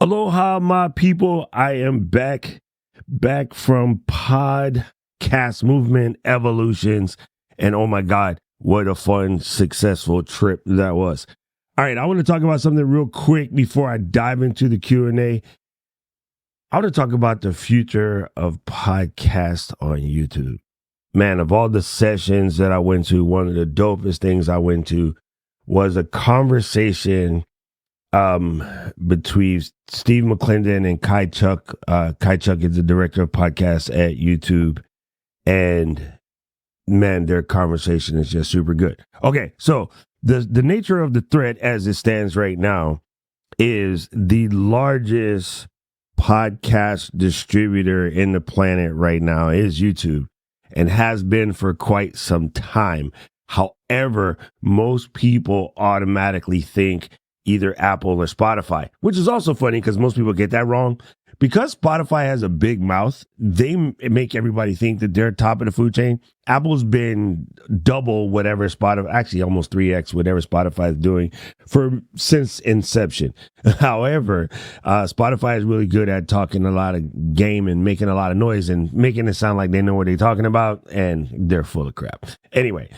Aloha, my people. I am back from podcast movement evolutions. And oh my God, what a fun, successful trip that was. All right, I want to talk about something real quick before I dive into the Q&A. I want to talk about the future of podcasts on YouTube. Man, of all the sessions that I went to, one of the dopest things I went to was a conversation between Steve McClendon and Kai Chuck. Kai Chuck is the director of podcasts at YouTube. And man, their conversation is just super good. Okay, so the nature of the threat as it stands right now is the largest podcast distributor in the planet right now is YouTube and has been for quite some time. However, most people automatically think either Apple or Spotify, which is also funny because most people get that wrong. Because Spotify has a big mouth, they make everybody think that they're top of the food chain. Apple's been double whatever Spotify, actually almost 3x whatever Spotify is doing since inception. However, Spotify is really good at talking a lot of game and making a lot of noise and making it sound like they know what they're talking about, and they're full of crap. Anyway,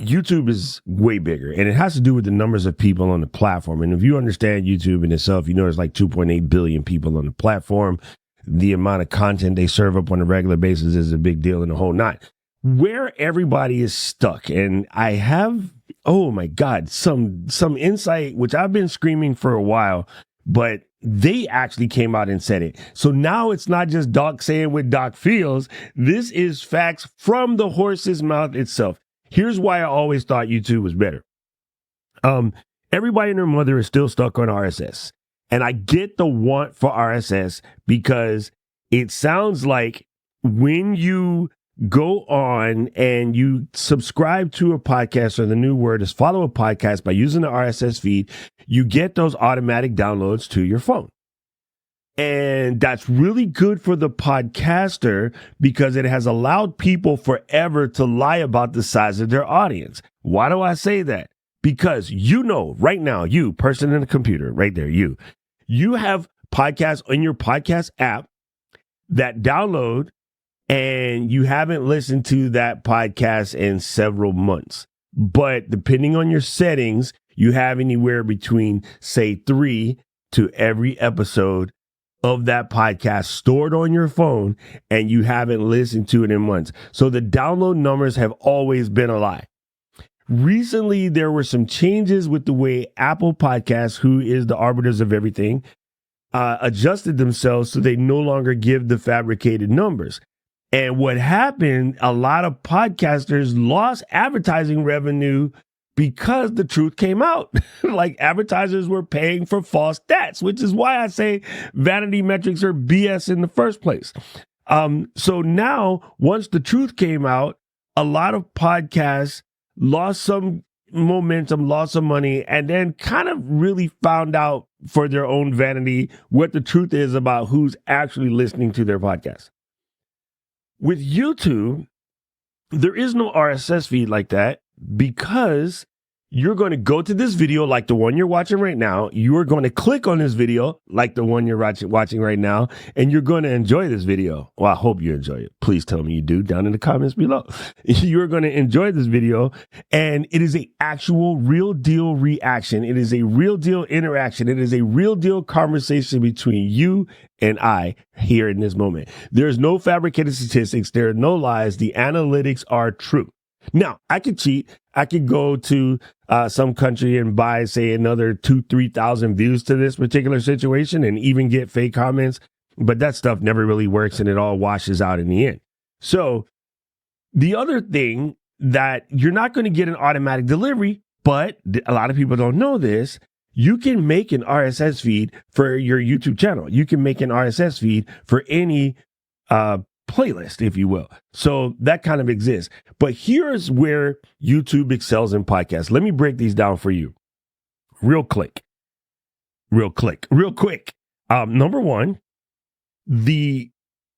YouTube is way bigger, and it has to do with the numbers of people on the platform. And if you understand YouTube in itself, you know there's like 2.8 billion people on the platform. The amount of content they serve up on a regular basis is a big deal in the whole night. Where everybody is stuck, and I have, oh my God, some insight, which I've been screaming for a while, but they actually came out and said it. So now it's not just Doc saying what Doc feels. This is facts from the horse's mouth itself. Here's why I always thought YouTube was better. Everybody and their mother is still stuck on RSS. And I get the want for RSS because it sounds like when you go on and you subscribe to a podcast, or the new word is follow a podcast by using the RSS feed, you get those automatic downloads to your phone. And that's really good for the podcaster because it has allowed people forever to lie about the size of their audience. Why do I say that? Because you know, right now, you person in the computer, right there, you have podcasts on your podcast app that download, and you haven't listened to that podcast in several months. But depending on your settings, you have anywhere between, say, 3 to every episode of that podcast stored on your phone, and you haven't listened to it in months. So the download numbers have always been a lie. Recently, there were some changes with the way Apple Podcasts, who is the arbiters of everything, adjusted themselves so they no longer give the fabricated numbers. And what happened, a lot of podcasters lost advertising revenue because the truth came out. Like advertisers were paying for false stats, which is why I say vanity metrics are BS in the first place. So now, once the truth came out, a lot of podcasts lost some momentum, lost some money, and then kind of really found out for their own vanity what the truth is about who's actually listening to their podcast. With YouTube, there is no RSS feed like that, because you're going to go to this video like the one you're watching right now. You are going to click on this video like the one you're watching right now, and you're going to enjoy this video. Well, I hope you enjoy it. Please tell me you do down in the comments below. You're going to enjoy this video, and it is an actual real deal reaction. It is a real deal interaction. It is a real deal conversation between you and I here in this moment. There's no fabricated statistics. There are no lies. The analytics are true. Now, I could cheat. I could go to some country and buy, say, another 2,000-3,000 views to this particular situation and even get fake comments. But that stuff never really works, and it all washes out in the end. So the other thing that you're not going to get an automatic delivery, but a lot of people don't know this. You can make an RSS feed for your YouTube channel. You can make an RSS feed for any playlist, if you will. So that kind of exists. But here's where YouTube excels in podcasts. Let me break these down for you real quick. Number one,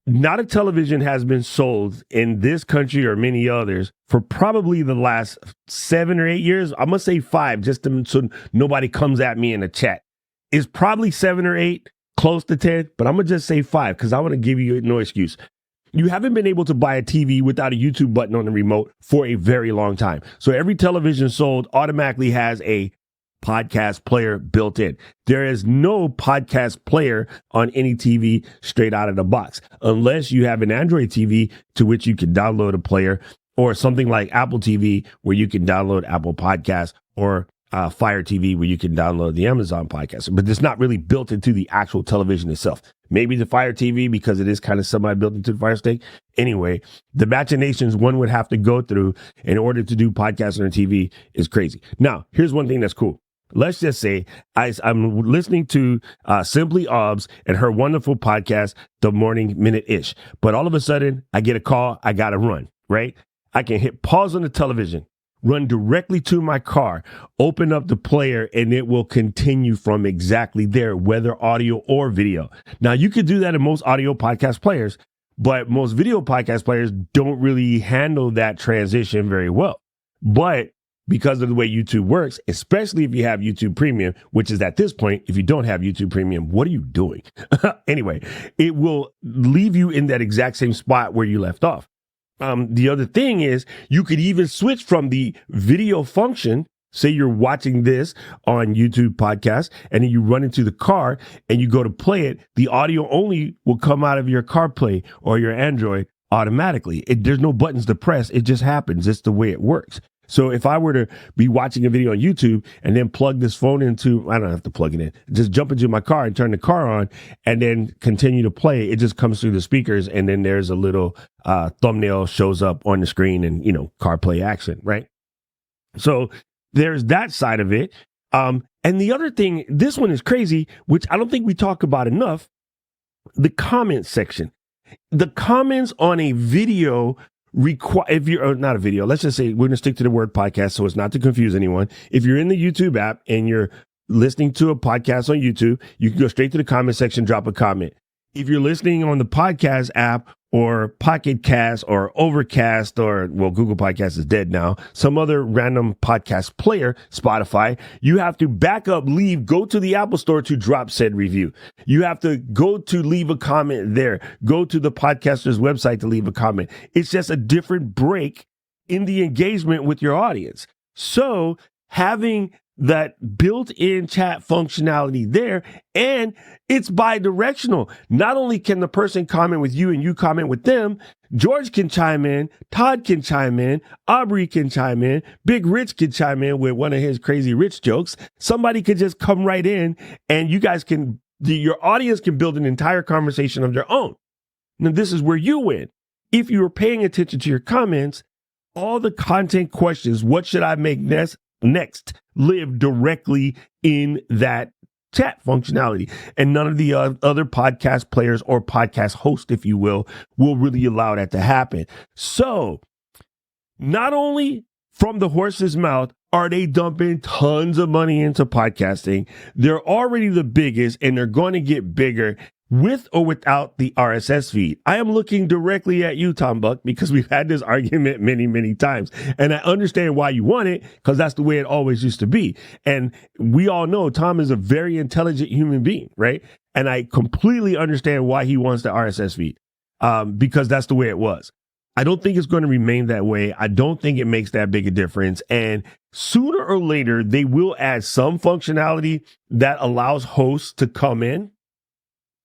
not a television has been sold in this country or many others for probably the last 7 or 8 years. I'm going to say 5 just so nobody comes at me in the chat. is probably 7 or 8, close to 10, but I'm going to just say 5 because I want to give you no excuse. You haven't been able to buy a TV without a YouTube button on the remote for a very long time. So every television sold automatically has a podcast player built in. There is no podcast player on any TV straight out of the box, unless you have an Android TV to which you can download a player, or something like Apple TV where you can download Apple Podcasts, or Fire TV where you can download the Amazon podcast, but it's not really built into the actual television itself. Maybe the Fire TV because it is kind of semi-built into the Fire Stick. Anyway, the machinations one would have to go through in order to do podcasts on a TV is crazy. Now, here's one thing that's cool. Let's just say I'm listening to Simply Obs and her wonderful podcast, The Morning Minute-ish. But all of a sudden, I get a call. I got to run, right? I can hit pause on the television, run directly to my car, open up the player, and it will continue from exactly there, whether audio or video. Now, you could do that in most audio podcast players, but most video podcast players don't really handle that transition very well. But because of the way YouTube works, especially if you have YouTube Premium, which is at this point, if you don't have YouTube Premium, what are you doing? Anyway, it will leave you in that exact same spot where you left off. The other thing is you could even switch from the video function. Say you're watching this on YouTube podcast and then you run into the car and you go to play it. The audio only will come out of your CarPlay or your Android automatically. There's no buttons to press. It just happens. It's the way it works. So if I were to be watching a video on YouTube and then plug this phone into, I don't have to plug it in, just jump into my car and turn the car on and then continue to play, it just comes through the speakers and then there's a little thumbnail shows up on the screen and, CarPlay action, right? So there's that side of it. And the other thing, this one is crazy, which I don't think we talk about enough, the comment section. The comments on a video if you're not a video, let's just say we're going to stick to the word podcast so as not to confuse anyone. If you're in the YouTube app and you're listening to a podcast on YouTube, you can go straight to the comment section, drop a comment. If you're listening on the podcast app or Pocket Cast or Overcast or, well, Google Podcast is dead now, some other random podcast player, Spotify, you have to back up, leave, go to the Apple Store to drop said review. You have to go to leave a comment there, go to the podcaster's website to leave a comment. It's just a different break in the engagement with your audience. So having that built-in chat functionality there, and it's bi-directional. Not only can the person comment with you and you comment with them, George can chime in, Todd can chime in, Aubrey can chime in, Big Rich can chime in with one of his crazy rich jokes. Somebody could just come right in and you guys can, your audience can build an entire conversation of their own. Now, this is where you win. If you are paying attention to your comments, all the content questions, what should I make next live directly in that chat functionality, and none of the other podcast players or podcast hosts, if you will really allow that to happen. So not only from the horse's mouth are they dumping tons of money into podcasting, they're already the biggest and they're going to get bigger with or without the RSS feed. I am looking directly at you, Tom Buck, because we've had this argument many, many times. And I understand why you want it, because that's the way it always used to be. And we all know Tom is a very intelligent human being, right? And I completely understand why he wants the RSS feed, because that's the way it was. I don't think it's going to remain that way. I don't think it makes that big a difference. And sooner or later, they will add some functionality that allows hosts to come in.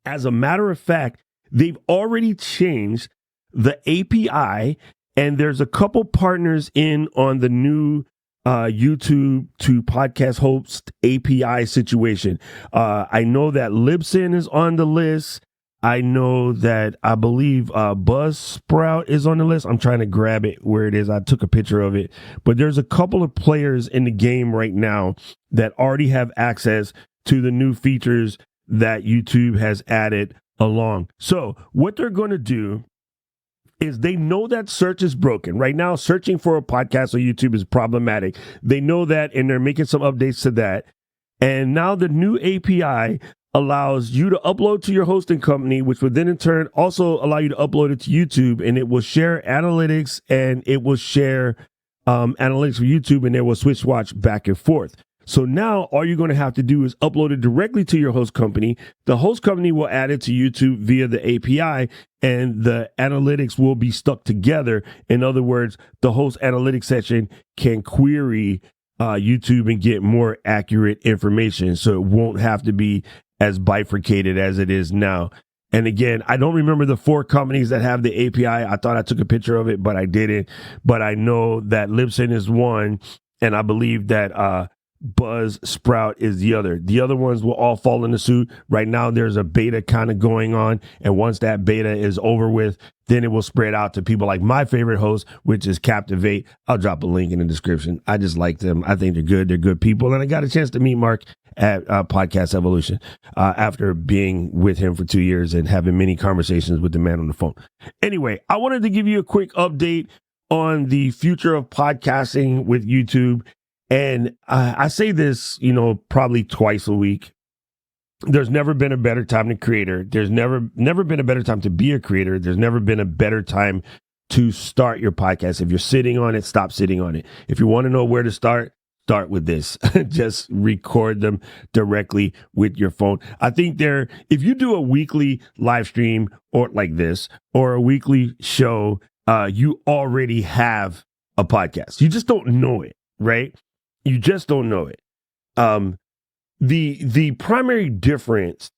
As a matter of fact, they've already changed the API, and there's a couple partners in on the new YouTube to podcast host API situation. I know that Libsyn is on the list. I know that I believe Buzzsprout is on the list. I'm trying to grab it where it is. I took a picture of it. But there's a couple of players in the game right now that already have access to the new features that YouTube has added along. So what they're going to do is they know that search is broken. Right now, searching for a podcast on YouTube is problematic. They know that, and they're making some updates to that. And now the new API allows you to upload to your hosting company, which would then in turn also allow you to upload it to YouTube, and it will share analytics and it will share analytics for YouTube, and they will switch watch back and forth. So now all you're going to have to do is upload it directly to your host company. The host company will add it to YouTube via the API, and the analytics will be stuck together. In other words, the host analytics section can query YouTube and get more accurate information. So it won't have to be as bifurcated as it is now. And again, I don't remember the 4 companies that have the API. I thought I took a picture of it, but I didn't. But I know that Libsyn is one, and I believe that Buzzsprout is the other. The other ones will all fall into suit. Right now, there's a beta kind of going on. And once that beta is over with, then it will spread out to people like my favorite host, which is Captivate. I'll drop a link in the description. I just like them. I think they're good. They're good people. And I got a chance to meet Mark at Podcast Evolution after being with him for 2 years and having many conversations with the man on the phone. Anyway, I wanted to give you a quick update on the future of podcasting with YouTube. And I say this, probably twice a week. There's never been a better time to creator. There's never been a better time to be a creator. There's never been a better time to start your podcast. If you're sitting on it, stop sitting on it. If you want to know where to start with this. Just record them directly with your phone. I think if you do a weekly live stream or like this, or a weekly show, you already have a podcast. You just don't know it, right? You just don't know it. The primary difference,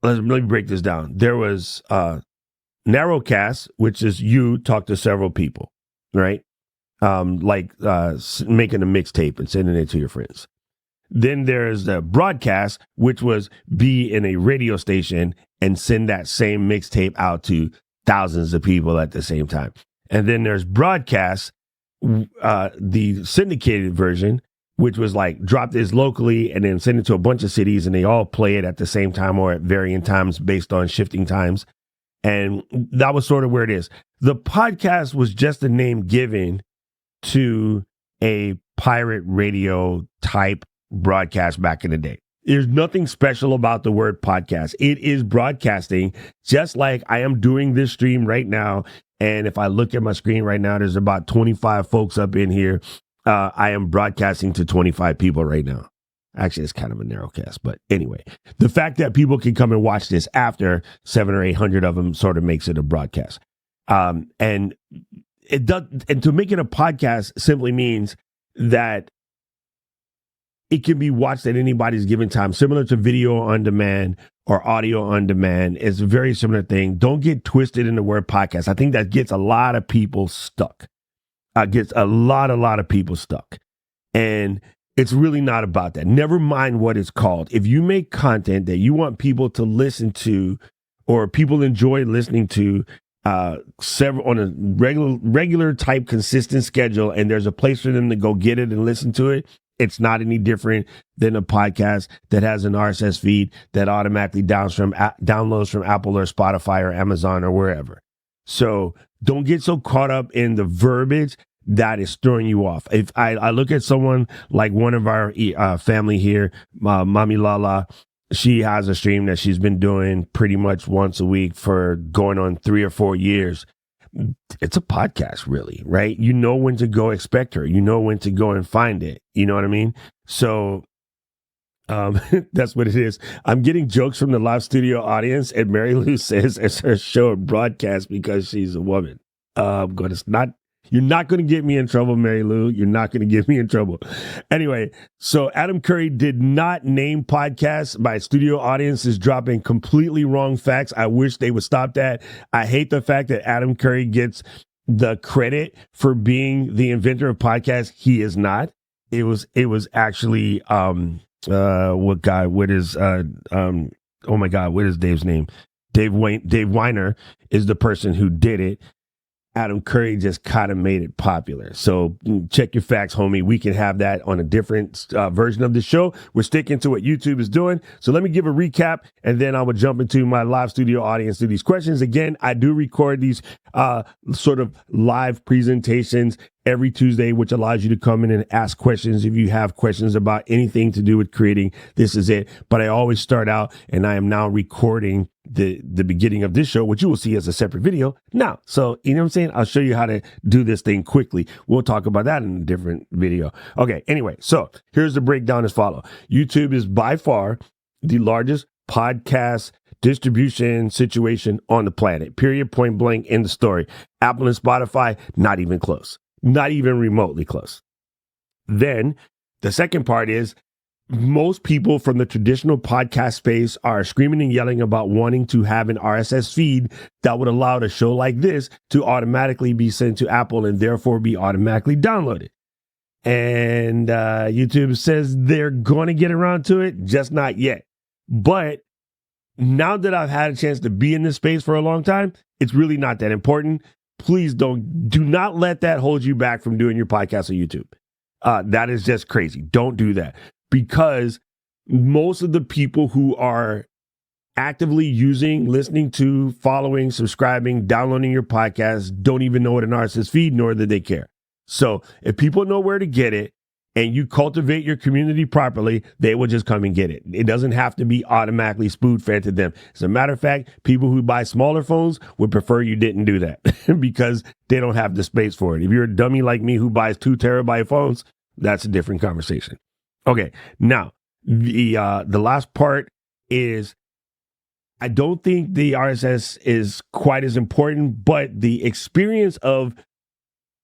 let me break this down. There was narrowcast, which is you talk to several people, right? Like making a mixtape and sending it to your friends. Then there's the broadcast, which was be in a radio station and send that same mixtape out to thousands of people at the same time. And then there's broadcast, the syndicated version, which was like drop this locally and then send it to a bunch of cities and they all play it at the same time or at varying times based on shifting times. And that was sort of where it is. The podcast was just a name given to a pirate radio type broadcast back in the day. There's nothing special about the word podcast. It is broadcasting, just like I am doing this stream right now. And if I look at my screen right now, there's about 25 folks up in here. I am broadcasting to 25 people right now. Actually, it's kind of a narrowcast, but anyway, the fact that people can come and watch this after 700 or 800 of them sort of makes it a broadcast. And it does, and to make it a podcast simply means that it can be watched at anybody's given time, similar to video on demand or audio on demand. It's a very similar thing. Don't get twisted in the word podcast. I think that gets a lot of people stuck. Gets a lot of people stuck. And it's really not about that. Never mind what it's called. If you make content that you want people to listen to or people enjoy listening to several on a regular type consistent schedule, and there's a place for them to go get it and listen to it, it's not any different than a podcast that has an RSS feed that automatically downloads from Apple or Spotify or Amazon or wherever. So don't get so caught up in the verbiage that is throwing you off. If I look at someone like one of our family here, Mami Lala, she has a stream that she's been doing pretty much once a week for going on 3 or 4 years. It's a podcast, really, right? You know when to go expect her. You know when to go and find it. You know what I mean? So that's what it is. I'm getting jokes from the live studio audience, and Mary Lou says it's her show a broadcast because she's a woman. You're not going to get me in trouble, Mary Lou. You're not going to get me in trouble. Anyway, so Adam Curry did not name podcasts. My studio audience is dropping completely wrong facts. I wish they would stop that. I hate the fact that Adam Curry gets the credit for being the inventor of podcasts. He is not. It was actually what is Dave's name? Dave Weiner is the person who did it. Adam Curry just kind of made it popular. So check your facts, homie. We can have that on a different version of the show. We're sticking to what YouTube is doing. So let me give a recap, and then I will jump into my live studio audience to these questions. Again, I do record these sort of live presentations every Tuesday, which allows you to come in and ask questions. If you have questions about anything to do with creating, this is it. But I always start out, and I am now recording the beginning of this show, which you will see as a separate video now. So, you know what I'm saying? I'll show you how to do this thing quickly. We'll talk about that in a different video. Okay. Anyway, so here's the breakdown as follows. YouTube is by far the largest podcast distribution situation on the planet. Period, point blank, in the story. Apple and Spotify, not even close. Not even remotely close. Then the second part is most people from the traditional podcast space are screaming and yelling about wanting to have an RSS feed that would allow a show like this to automatically be sent to Apple and therefore be automatically downloaded. And YouTube says they're going to get around to it, just not yet. But now that I've had a chance to be in this space for a long time, it's really not that important. Please do not let that hold you back from doing your podcast on YouTube. That is just crazy. Don't do that, because most of the people who are actively using, listening to, following, subscribing, downloading your podcast don't even know what an RSS feed, nor do they care. So if people know where to get it and you cultivate your community properly, they will just come and get it. It doesn't have to be automatically spoon-fed to them. As a matter of fact, people who buy smaller phones would prefer you didn't do that because they don't have the space for it. If you're a dummy like me who buys 2 terabyte phones, that's a different conversation. Okay, now the last part is I don't think the RSS is quite as important, but the experience of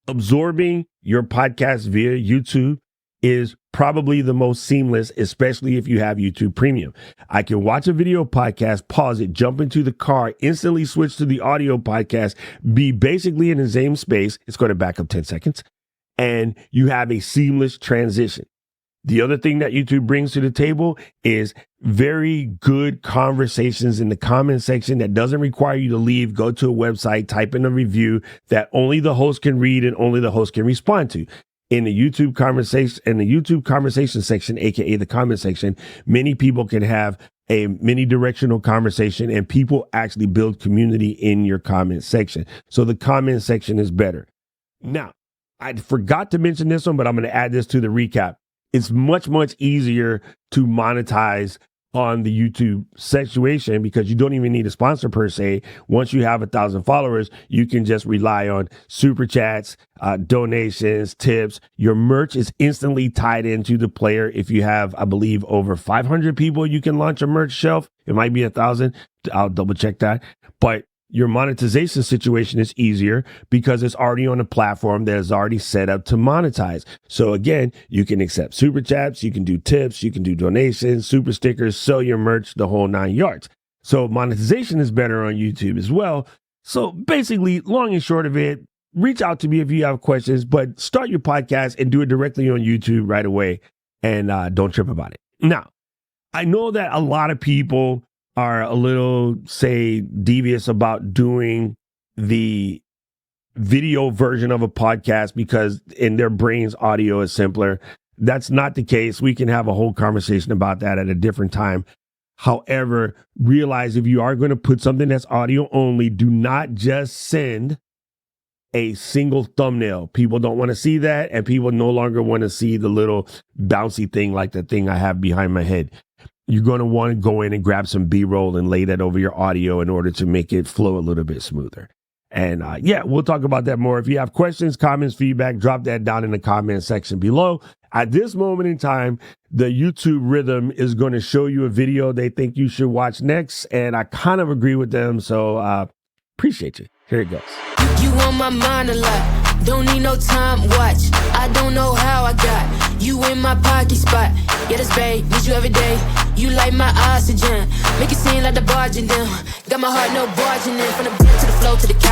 absorbing your podcast via YouTube is probably the most seamless, especially if you have YouTube Premium. I can watch a video podcast, pause it, jump into the car, instantly switch to the audio podcast, be basically in the same space. It's going to back up 10 seconds, and you have a seamless transition. The other thing that YouTube brings to the table is very good conversations in the comment section that doesn't require you to leave, go to a website, type in a review that only the host can read and only the host can respond to. In the YouTube conversation section, aka the comment section, many people can have a many directional conversation, and people actually build community in your comment section. So the comment section is better. Now, I forgot to mention this one, but I'm going to add this to the recap. It's much, much easier to monetize on the YouTube situation because you don't even need a sponsor per se. Once you have 1,000 followers, you can just rely on super chats, donations, tips. Your merch is instantly tied into the player. If you have, I believe, over 500 people, you can launch a merch shelf. It might be 1,000. I'll double check that. But your monetization situation is easier because it's already on a platform that is already set up to monetize. So again, you can accept super chats, you can do tips, you can do donations, super stickers, sell your merch, the whole 9 yards. So monetization is better on YouTube as well. So basically, long and short of it, reach out to me if you have questions, but start your podcast and do it directly on YouTube right away, and don't trip about it. Now, I know that a lot of people are a little, say, devious about doing the video version of a podcast because in their brains, audio is simpler. That's not the case. We can have a whole conversation about that at a different time. However, realize if you are going to put something that's audio only, do not just send a single thumbnail. People don't want to see that, and people no longer want to see the little bouncy thing like the thing I have behind my head. You're going to want to go in and grab some B-roll and lay that over your audio in order to make it flow a little bit smoother. And yeah, we'll talk about that more. If you have questions, comments, feedback, drop that down in the comment section below. At this moment in time, the YouTube rhythm is going to show you a video they think you should watch next. And I kind of agree with them. So appreciate you. Here it goes. You on my mind a lot. Don't need no time watch. I don't know how I got you in my pocket spot. Yeah, that's babe, need you every day. You like my oxygen. Make it seem like the barging down. Got my heart no barging in. From the bed to the floor to the couch.